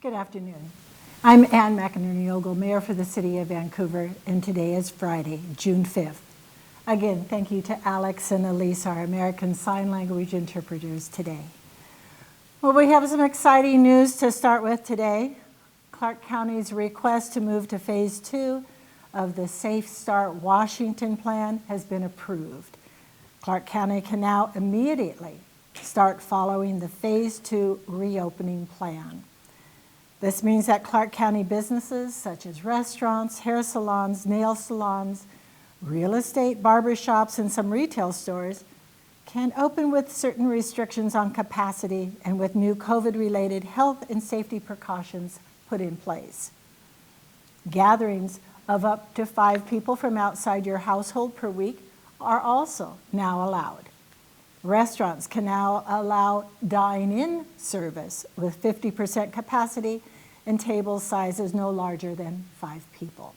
Good afternoon. I'm Ann McEnerny-Ogle, Mayor for the City of Vancouver, and today is Friday, June 5th. Again, thank you to Alex and Elise, our American Sign Language interpreters today. Well, we have some exciting news to start with today. Clark County's request to move to Phase 2 of the Safe Start Washington Plan has been approved. Clark County can now immediately start following the Phase 2 reopening plan. This means that Clark County businesses such as restaurants, hair salons, nail salons, real estate, barber shops, and some retail stores can open with certain restrictions on capacity and with new COVID-related health and safety precautions put in place. Gatherings of up to 5 people from outside your household per week are also now allowed. Restaurants can now allow dine-in service with 50% capacity and table sizes no larger than 5 people.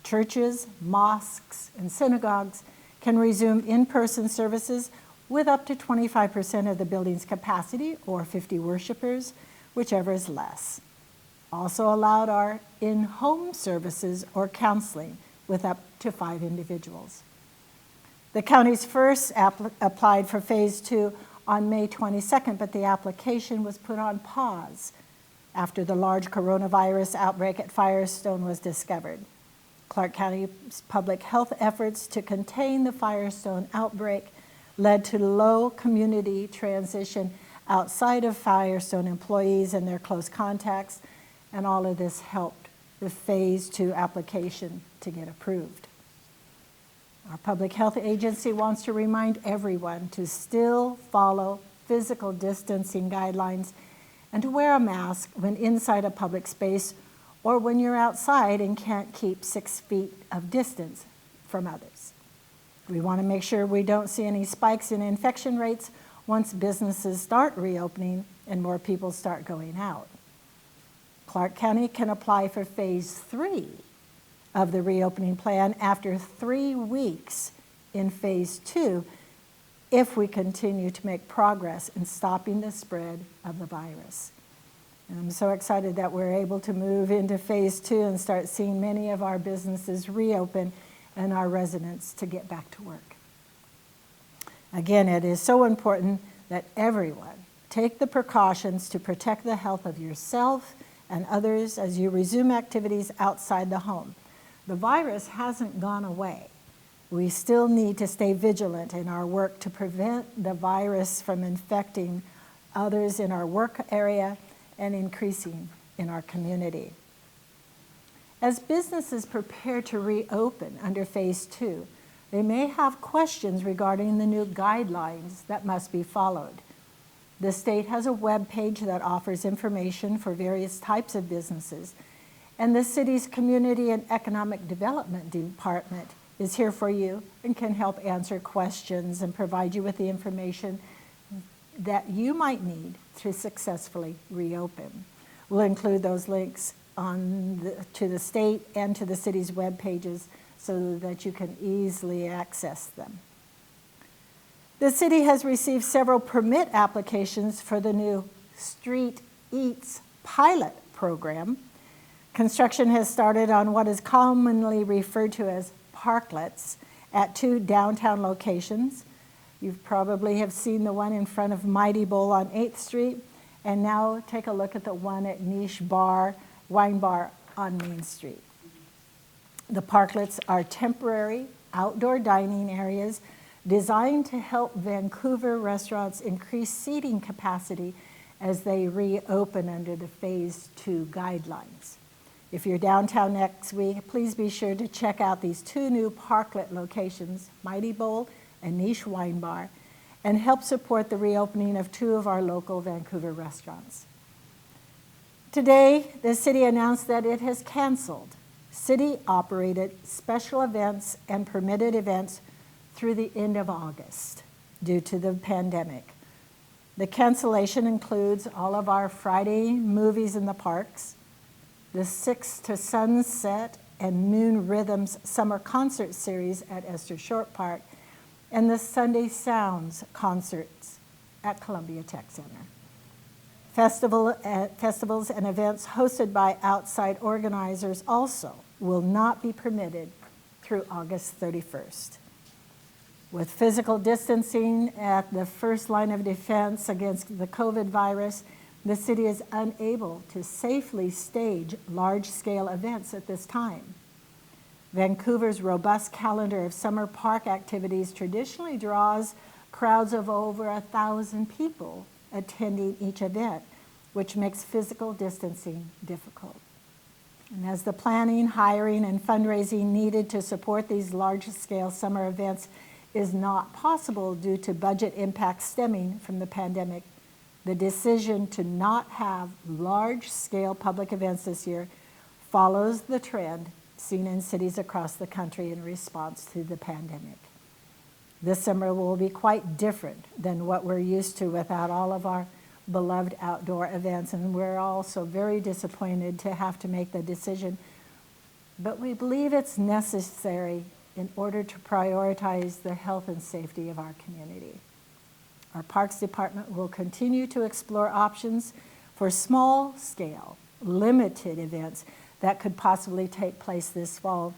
Churches, mosques, and synagogues can resume in-person services with up to 25% of the building's capacity or 50 worshipers, whichever is less. Also allowed are in-home services or counseling with up to 5 individuals. The counties first applied for Phase 2 on May 22nd, but the application was put on pause after the large coronavirus outbreak at Firestone was discovered. Clark County's public health efforts to contain the Firestone outbreak led to low community transition outside of Firestone employees and their close contacts, and all of this helped the Phase 2 application to get approved. Our public health agency wants to remind everyone to still follow physical distancing guidelines and to wear a mask when inside a public space or when you're outside and can't keep 6 feet of distance from others. We want to make sure we don't see any spikes in infection rates once businesses start reopening and more people start going out. Clark County can apply for Phase 3 of the reopening plan after 3 weeks in Phase 2 if we continue to make progress in stopping the spread of the virus. And I'm so excited that we're able to move into Phase 2 and start seeing many of our businesses reopen and our residents to get back to work. Again, it is so important that everyone take the precautions to protect the health of yourself and others as you resume activities outside the home. The virus hasn't gone away. We still need to stay vigilant in our work to prevent the virus from infecting others in our work area and increasing in our community. As businesses prepare to reopen under Phase 2, they may have questions regarding the new guidelines that must be followed. The state has a web page that offers information for various types of businesses, and the city's Community and Economic Development Department is here for you and can help answer questions and provide you with the information that you might need to successfully reopen. We'll include those links to the state and to the city's web pages so that you can easily access them. The city has received several permit applications for the new Street Eats pilot program. Construction has started on what is commonly referred to as parklets at 2 downtown locations. You probably have seen the one in front of Mighty Bowl on 8th Street, and now take a look at the one at Niche Wine Bar on Main Street. The parklets are temporary outdoor dining areas designed to help Vancouver restaurants increase seating capacity as they reopen under the Phase 2 guidelines. If you're downtown next week, please be sure to check out these 2 new parklet locations, Mighty Bowl and Niche Wine Bar, and help support the reopening of 2 of our local Vancouver restaurants. Today, the city announced that it has canceled city-operated special events and permitted events through the end of August due to the pandemic. The cancellation includes all of our Friday movies in the parks, the Six to Sunset and Moon Rhythms Summer Concert Series at Esther Short Park, and the Sunday Sounds concerts at Columbia Tech Center. Festivals and events hosted by outside organizers also will not be permitted through August 31st. With physical distancing at the first line of defense against the COVID virus, the city is unable to safely stage large-scale events at this time. Vancouver's robust calendar of summer park activities traditionally draws crowds of over 1,000 people attending each event, which makes physical distancing difficult. And as the planning, hiring, and fundraising needed to support these large-scale summer events is not possible due to budget impacts stemming from the pandemic, the decision to not have large-scale public events this year follows the trend seen in cities across the country in response to the pandemic. This summer will be quite different than what we're used to without all of our beloved outdoor events, and we're also very disappointed to have to make the decision, but we believe it's necessary in order to prioritize the health and safety of our community. Our Parks Department will continue to explore options for small-scale, limited events that could possibly take place this fall.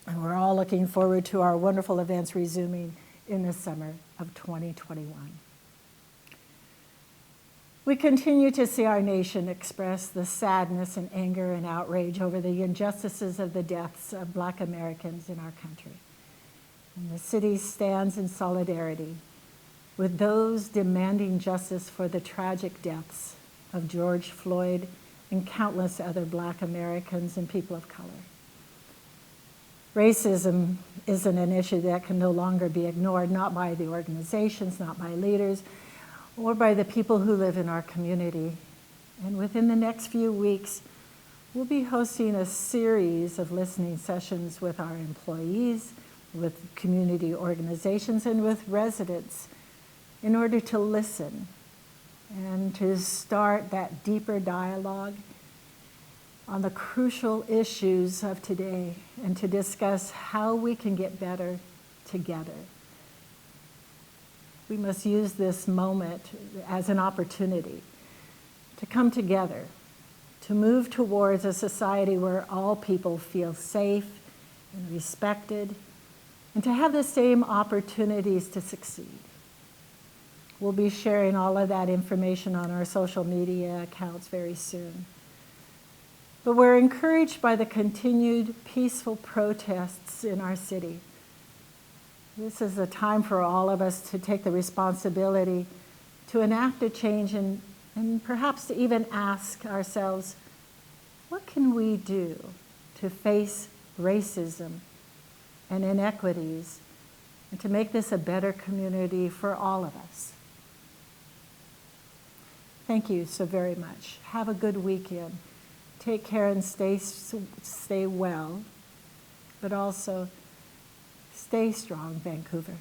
And we're all looking forward to our wonderful events resuming in the summer of 2021. We continue to see our nation express the sadness and anger and outrage over the injustices of the deaths of Black Americans in our country. And the city stands in solidarity with those demanding justice for the tragic deaths of George Floyd and countless other Black Americans and people of color. Racism isn't an issue that can no longer be ignored, not by the organizations, not by leaders, or by the people who live in our community. And within the next few weeks, we'll be hosting a series of listening sessions with our employees, with community organizations, and with residents in order to listen and to start that deeper dialogue on the crucial issues of today and to discuss how we can get better together. We must use this moment as an opportunity to come together, to move towards a society where all people feel safe and respected, and to have the same opportunities to succeed. We'll be sharing all of that information on our social media accounts very soon. But we're encouraged by the continued peaceful protests in our city. This is a time for all of us to take the responsibility to enact a change and perhaps to even ask ourselves, what can we do to face racism and inequities and to make this a better community for all of us? Thank you so very much. Have a good weekend. Take care and stay well, but also stay strong, Vancouver.